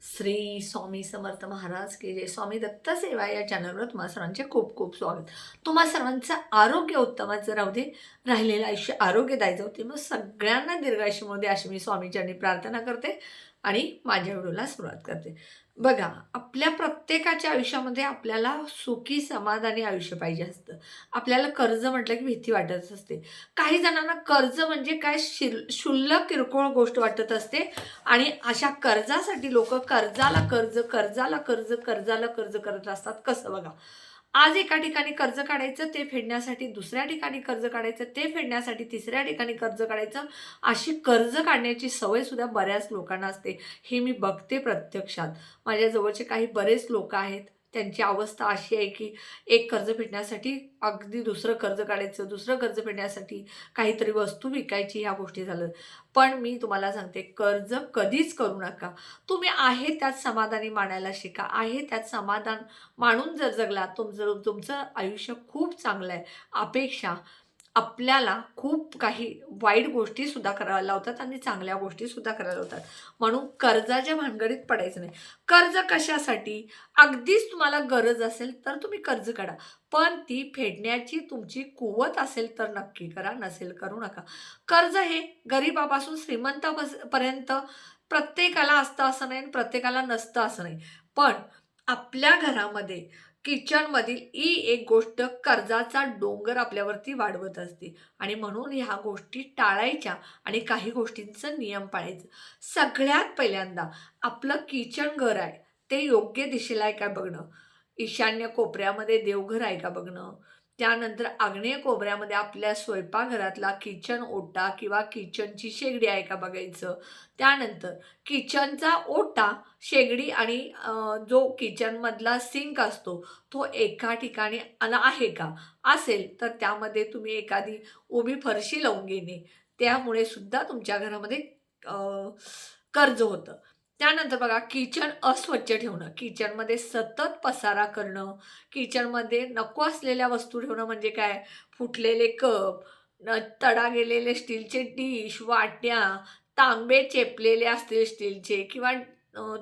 श्री स्वामी समर्थ महाराज की जय. स्वामी दत्त सेवा या चॅनलवर तुम्हा सर्वांचे खूप खूप स्वागत. तुम्हा सर्वांचं आरोग्य उत्तमाचं राहू दे, राहिलेलं आयुष्य आरोग्यदायी जाऊ दे. मग सगळ्यांना दीर्घायुष्यामध्ये अशी मी स्वामीचरणी प्रार्थना करते आणि माझ्या व्हिडिओला सुरुवात करते. बघा, आपल्या प्रत्येकाच्या आयुष्यामध्ये आपल्याला सुखी समाधानी आयुष्य पाहिजे असतं. आपल्याला कर्ज म्हटलं की भीती वाटत असते. काही जणांना कर्ज म्हणजे काय क्षुल्लक किरकोळ गोष्ट वाटत असते आणि अशा कर्जासाठी लोक कर्जाला कर्ज कर्जाला कर्ज कर्जाला कर्ज करत असतात. कसं बघा, आज एका ठिकाणी कर्ज काढायचं, ते फेडण्यासाठी दुसऱ्या ठिकाणी कर्ज काढायचं, ते फेडण्यासाठी तिसऱ्या ठिकाणी कर्ज काढायचं. अशी कर्ज काढण्याची सवय सुद्धा बऱ्याच लोकांना असते. हे मी बघते प्रत्यक्षात. माझ्या जवळचे काही बरेच लोक आहेत, त्यांची अवस्था अशी आहे की एक कर्ज फेडण्यासाठी अगदी दुसरं कर्ज काढायचं, दुसरं कर्ज फेडण्यासाठी काहीतरी वस्तू विकायची, ह्या गोष्टी झाल्या. पण मी तुम्हाला सांगते, कर्ज कधीच करू नका. तुम्ही आहे त्यात समाधानी मानायला शिका. आहे त्यात समाधान मानून जर जगला, तुमचं आयुष्य खूप चांगलं आहे. अपेक्षा आपल्याला खूप काही वाईट गोष्टीसुद्धा करायला लावतात आणि चांगल्या गोष्टीसुद्धा करायला लावतात. म्हणून कर्जाच्या भानगडीत पडायचं नाही. कर्ज कशासाठी? अगदीच तुम्हाला गरज असेल तर तुम्ही कर्ज काढा. पण ती फेडण्याची तुमची कुवत असेल तर नक्की करा, नसेल करू नका. कर्ज हे गरिबापासून श्रीमंतापर्यंत प्रत्येकाला असतं असं नाही आणि प्रत्येकाला नसतं असं नाही. पण आपल्या घरामध्ये किचनमधील ही एक गोष्ट कर्जाचा डोंगर आपल्यावरती वाढवत असते आणि म्हणून ह्या गोष्टी टाळायच्या आणि काही गोष्टींचं नियम पाळायचं. सगळ्यात पहिल्यांदा आपलं किचन घर आहे ते योग्य दिशेला आहे का बघणं. ईशान्य कोपऱ्यामध्ये देवघर आहे का बघणं. त्यानंतर आग्नेय कोपऱ्यामध्ये आपल्या स्वयंपाकघरातला किचन ओटा किंवा किचनची शेगडी आहे का बघायचं. त्यानंतर किचनचा ओटा, शेगडी आणि जो किचनमधला सिंक असतो तो एका ठिकाणी आहे का. असेल तर त्यामध्ये तुम्ही एखादी उभी फरशी लावून घेणे, त्यामुळे सुद्धा तुमच्या घरामध्ये अ, कर्ज होतं. त्यानंतर बघा, किचन अस्वच्छ ठेवणं, किचनमध्ये सतत पसारा करणं, किचनमध्ये नको असलेल्या वस्तू ठेवणं म्हणजे काय, फुटलेले कप, तडा गेलेले स्टीलचे डिश, वाट्या, तांबे चेपलेले असतील स्टीलचे किंवा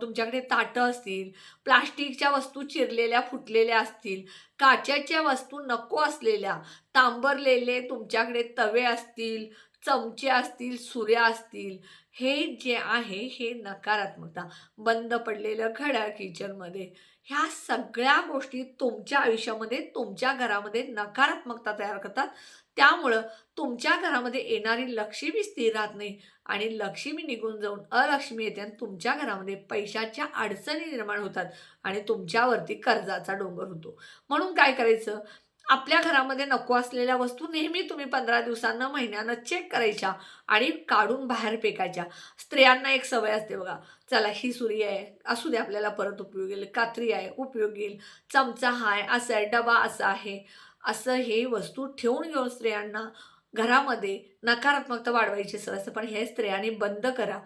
तुमच्याकडे ताटं असतील, प्लास्टिकच्या वस्तू चिरलेल्या फुटलेल्या असतील, काचेच्या वस्तू नको असलेल्या, तांबरलेले तुमच्याकडे तवे असतील, चमचे असतील, सुऱ्या असतील, हे जे आहे हे नकारात्मकता. बंद पडलेलं घड्याळ किचनमध्ये, ह्या सगळ्या गोष्टी तुमच्या आयुष्यामध्ये, तुमच्या घरामध्ये नकारात्मकता तयार करतात. त्यामुळं तुमच्या घरामध्ये येणारी लक्ष्मी स्थिर राहत नाही आणि लक्ष्मी निघून जाऊन अलक्ष्मी येते आणि तुमच्या घरामध्ये पैशाच्या अडचणी निर्माण होतात आणि तुमच्यावरती कर्जाचा डोंगर होतो. म्हणून काय करायचं, आपल्या घरामध्ये नको असलेल्या वस्तू नेहमी तुम्ही 15 दिवसांना, महिन्यानं चेक करायच्या आणि काढून बाहेर फेकायच्या. स्त्रियांना एक सवय असते बघा, चला ही सुरी आहे, असू दे आपल्याला परत उपयोग येईल, कात्री आहे उपयोग येईल, चमचा आहे, असा आहे, डबा असा आहे, असं हे वस्तू ठेवून घेऊन स्त्रियांना घरामध्ये नकारात्मकता वाढवायची सवय असते. पण हे स्त्रियांनी बंद करा.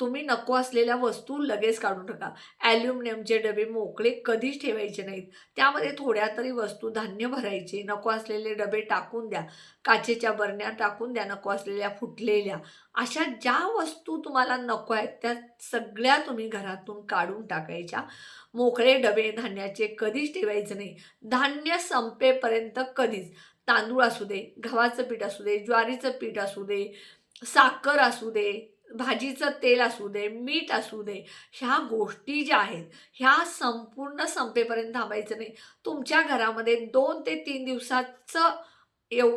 तुम्ही नको असलेल्या वस्तू लगेच काढून टाका. ॲल्युमिनियमचे डबे मोकळे कधीच ठेवायचे नाहीत. त्यामध्ये थोड्या तरी वस्तू, धान्य भरायचे. नको असलेले डबे टाकून द्या. काचेच्या बरण्या टाकून द्या, नको असलेल्या फुटलेल्या. अशा ज्या वस्तू तुम्हाला नको आहेत त्या सगळ्या तुम्ही घरातून काढून टाकायच्या. मोकळे डबे धान्याचे कधीच ठेवायचे नाही. धान्य संपेपर्यंत कधीच. तांदूळ असू दे, गव्हाचं पीठ असू दे, ज्वारीचं पीठ असू दे, साखर असू दे, भाजीचं तेल असू दे, मीठ असू दे, ह्या गोष्टी ज्या आहेत, ह्या संपूर्ण संपेपर्यंत थांबायचं नाही. तुमच्या घरामध्ये 2 ते 3 दिवसाचं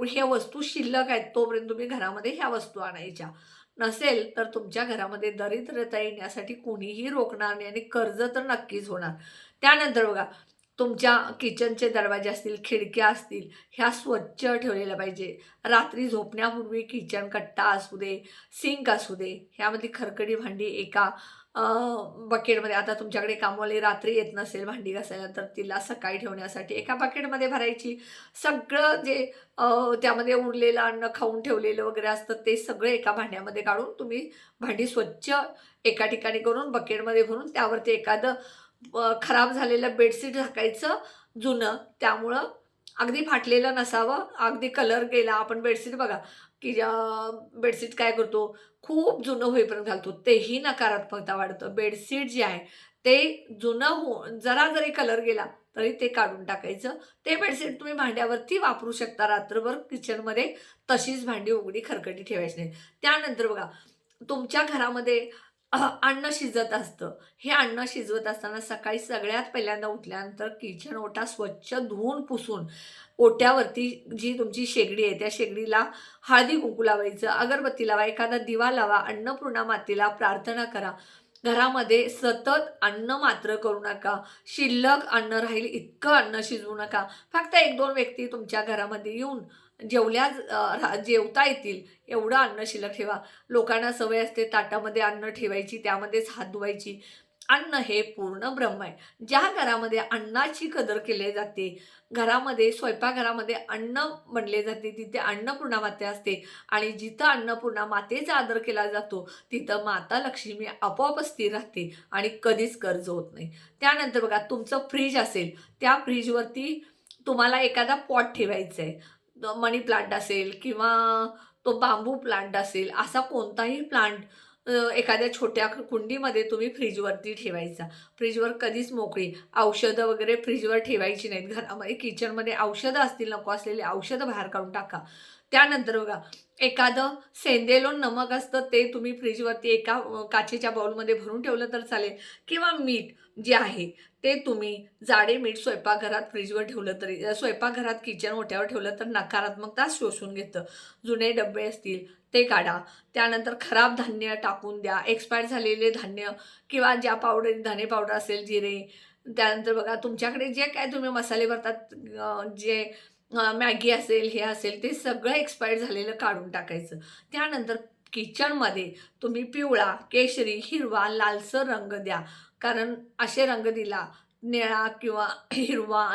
ह्या वस्तू शिल्लक आहेत, तोपर्यंत तुम्ही घरामध्ये ह्या वस्तू आणायच्या. नसेल तर तुमच्या घरामध्ये दरिद्रता येण्यासाठी कोणीही रोखणार नाही आणि कर्ज तर नक्कीच होणार. त्यानंतर बघा, तुमच्या किचनचे दरवाजे असतील, खिडक्या असतील, ह्या स्वच्छ ठेवलेल्या पाहिजे. रात्री झोपण्यापूर्वी किचन कट्टा असू दे, सिंक असू दे, ह्यामध्ये खरकटी भांडी एका बकेटमध्ये, आता तुमच्याकडे कामवाली रात्री येत नसेल भांडी घासायला तर तिला सकाळी ठेवण्यासाठी एका बकेटमध्ये भरायची. सगळं जे त्यामध्ये उरलेलं अन्न खाऊन ठेवलेलं वगैरे असतं ते सगळं एका भांड्यामध्ये काढून तुम्ही भांडी स्वच्छ एका ठिकाणी करून बकेटमध्ये भरून त्यावरती एखादं खराब झालेलं बेडशीट झाकायचं जुनं. त्यामुळं अगदी फाटलेलं नसावं, अगदी कलर गेला. आपण बेडशीट बघा की बेडशीट काय करतो, खूप जुनं होईपर्यंत घालतो, तेही नकारात्मकता वाढतं. बेडशीट जे आहे ते जुनं जरा जरी कलर गेला तरी ते काढून टाकायचं. ते बेडशीट तुम्ही भांड्यावरती वापरू शकता रात्रभर किचनमध्ये. तशीच भांडी उघडी खरकटी ठेवायची नाही. त्यानंतर बघा, तुमच्या घरामध्ये अन्न शिजत असतं. हे अन्न शिजवत असताना सकाळी सगळ्यात पहिल्यांदा उठल्यानंतर किचन ओटा स्वच्छ धुवून पुसून ओट्यावरती जी तुमची शेगडी आहे त्या शेगडीला हळदी कुंकू लावायचं, अगरबत्ती लावा, एखादा दिवा लावा, अन्नपूर्णा मातेला प्रार्थना करा. घरामध्ये सतत अन्न मात्र करू नका. शिल्लक अन्न राहील इतकं अन्न शिजवू नका. फक्त 1-2 व्यक्ती तुमच्या घरामध्ये येऊन जेवता येतील एवढं अन्न शिल्लक ठेवा. लोकांना सवय असते ताटामध्ये अन्न ठेवायची, त्यामध्येच हात धुवायची. अन्न हे पूर्ण ब्रह्म आहे. ज्या घरामध्ये अन्नाची कदर केली जाते, घरामध्ये स्वयंपाकघरामध्ये अन्न बनले जाते, तिथे अन्नपूर्णा माता असते आणि जिथं अन्नपूर्णा मातेचा आदर केला जातो तिथं माता लक्ष्मी आपोआप स्थिर राहते आणि कधीच कर्ज होत नाही. त्यानंतर बघा, तुमचं फ्रीज असेल, त्या फ्रीजवरती तुम्हाला एखादा पॉट ठेवायचा आहे. मनी प्लांट असेल किंवा तो बांबू प्लांट असेल, असा कोणताही प्लांट एखाद्या छोट्या कुंडीमध्ये तुम्ही फ्रीजवरती ठेवायचा. फ्रीजवर कधीच मोकळी औषधं वगैरे फ्रीजवर ठेवायची नाहीत. घरामध्ये किचनमध्ये औषधं असतील, नको असलेली औषधं बाहेर काढून टाका. त्यानंतर बघा, एखादं सेंदेलोन नमक असतं ते तुम्ही फ्रीजवरती एका काचेच्या बाउलमध्ये भरून ठेवलं तर चालेल, किंवा मीठ जे आहे ते तुम्ही जाडे मीठ स्वयंपाकघरात फ्रीजवर ठेवलं तरी, स्वयंपाकघरात किचन ओट्यावर ठेवलं तर नकारात्मकता शोषून घेतं. जुने डबे असतील ते काढा. त्यानंतर खराब धान्य टाकून द्या. एक्सपायर झालेले धान्य किंवा ज्या पावडर, धने पावडर असेल, जिरे. त्यानंतर बघा, तुमच्याकडे जे काय तुम्ही मसाले भरतात, जे मॅगी असेल, हे असेल, ते सगळं एक्सपायर झालेलं काढून टाकायचं. त्यानंतर किचनमध्ये तुम्ही पिवळा, केशरी, हिरवा, लालसर रंग द्या. कारण असे रंग दिला, निळा किंवा हिरवा,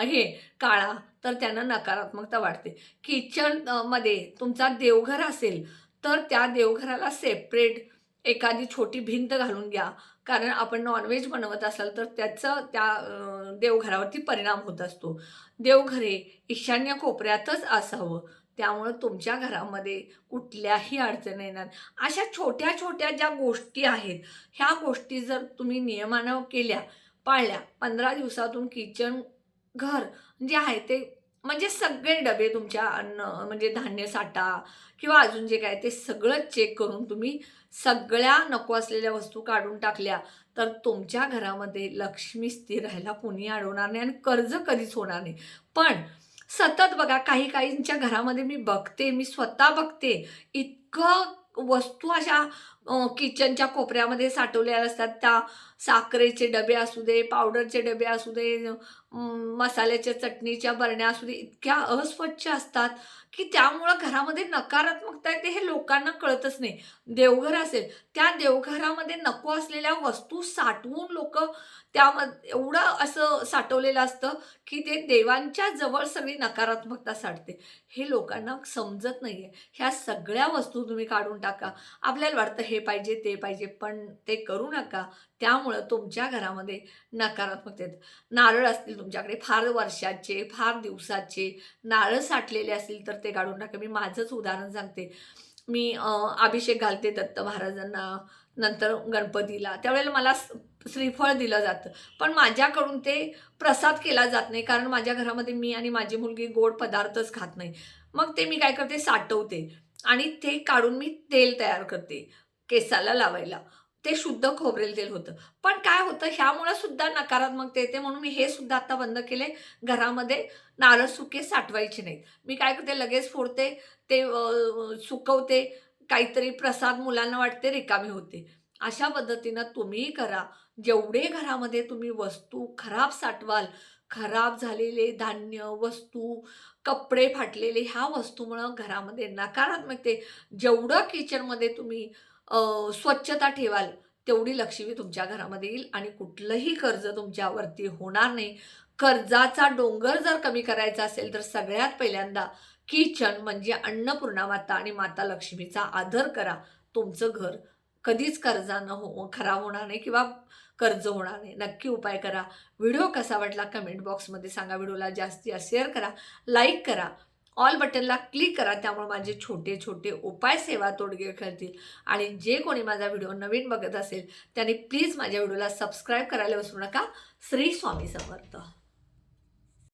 काळा, तर त्यानं नकारात्मकता वाढते. किचन मध्ये तुमचा देवघर असेल तर त्या देवघराला सेपरेट एखादी छोटी भिंत घालून घ्या. कारण आपण नॉनव्हेज बनवत असाल तर त्याचं त्या देवघरावरती परिणाम होत असतो. देवघर हे ईशान्य कोपऱ्यातच असावं. त्यामुळं तुमच्या घरामध्ये कुठल्याही अडचणी येणार. अशा छोट्या-छोट्या ज्या गोष्टी आहेत, ह्या गोष्टी जर तुम्ही नियमानं केल्या, पाळल्या, 15 दिवसातून किचन घर जे आहे ते, म्हणजे सगळे डबे तुमच्या अन्न म्हणजे धान्य साठा किंवा अजून जे काय ते सगळं चेक करून तुम्ही सगळ्या नको असलेल्या वस्तू काढून टाकल्या, तर तुमच्या घरामध्ये लक्ष्मी स्थिर राहायला कोणी अडवणार नाही आणि कर्ज कधीच होणार नाही. पण सतत बघा, काही काहींच्या घरामध्ये मी स्वतः बघते, इतकं वस्तू अशा किचनच्या कोपऱ्यामध्ये साठवलेल्या असतात. त्या साखरेचे डबे असू दे, पावडरचे डबे असू दे, मसाल्याच्या चटणीच्या बरण्या असू दे, इतक्या अस्वच्छ असतात की त्यामुळं घरामध्ये नकारात्मकता येते, हे लोकांना कळतच नाही. देवघर असेल, त्या देवघरामध्ये नको असलेल्या वस्तू साठवून लोकं त्यामध्ये एवढं असं साठवलेलं असतं की ते देवांच्या जवळ सगळी नकारात्मकता साठते. हे लोकांना समजत नाहीये. ह्या सगळ्या वस्तू तुम्ही काढून टाका. आपल्याला वाटतं हे पाहिजे, ते पाहिजे, पण ते करू नका. त्यामुळं तुमच्या घरामध्ये नकारात्मकता येते. नारळ असतील तुमच्याकडे फार वर्षाचे, फार दिवसाचे नारळ साठलेले असतील तर ते काढून टाका. मी माझंच उदाहरण सांगते. मी अभिषेक घालते दत्त महाराजांना, नंतर गणपतीला. त्यावेळेला मला श्रीफळ दिलं जातं. पण माझ्याकडून ते प्रसाद केला जात नाही, कारण माझ्या घरामध्ये मी आणि माझी मुलगी गोड पदार्थच खात नाही. मग ते मी काय करते, साठवते आणि ते काढून मी तेल तयार करते केसाला लावायला. ते शुद्ध खोबरेल तेल होतं. पण काय होतं, ह्यामुळं सुद्धा नकारात्मकता येते, म्हणून मी हे सुद्धा आता बंद केले. घरामध्ये नारळ सुके साठवायचे नाहीत. मी काय करते, लगेच फोडते, ते सुकवते, काहीतरी प्रसाद मुलांना वाटते, रिकामी होते. अशा पद्धतीनं तुम्हीही करा. जेवढे घरामध्ये तुम्ही वस्तू खराब साठवाल, खराब झालेले धान्य, वस्तू, कपडे फाटलेले, ह्या वस्तूमुळं घरामध्ये नकारात्मकते, जेवढं किचनमध्ये तुम्ही स्वच्छता ठेवाल, तेवढी लक्ष्मी तुमच्या घरामध्ये येईल आणि कुठलंही कर्ज तुमच्यावरती होणार नाही. कर्जाचा डोंगर जर कमी करायचा असेल तर सगळ्यात पहिल्यांदा किचन म्हणजे अन्नपूर्णा माता आणि माता लक्ष्मीचा आदर करा. तुमचं घर कधीच कर्जानं खराब होणार नाही किंवा कर्ज होणार नाही. नक्की उपाय करा. व्हिडिओ कसा वाटला कमेंट बॉक्समध्ये सांगा. व्हिडिओला जास्तीत जास्त शेअर करा, लाईक करा. ऑल बटनला क्लिक करा. त्यामुळे माझे छोटे छोटे उपाय सेवा तोडगे खेळतील. आणि जे कोणी माझा व्हिडिओ नवीन बघत असेल त्यांनी प्लीज माझ्या व्हिडिओला सबस्क्राईब करायला विसरू नका. श्री स्वामी समर्थ.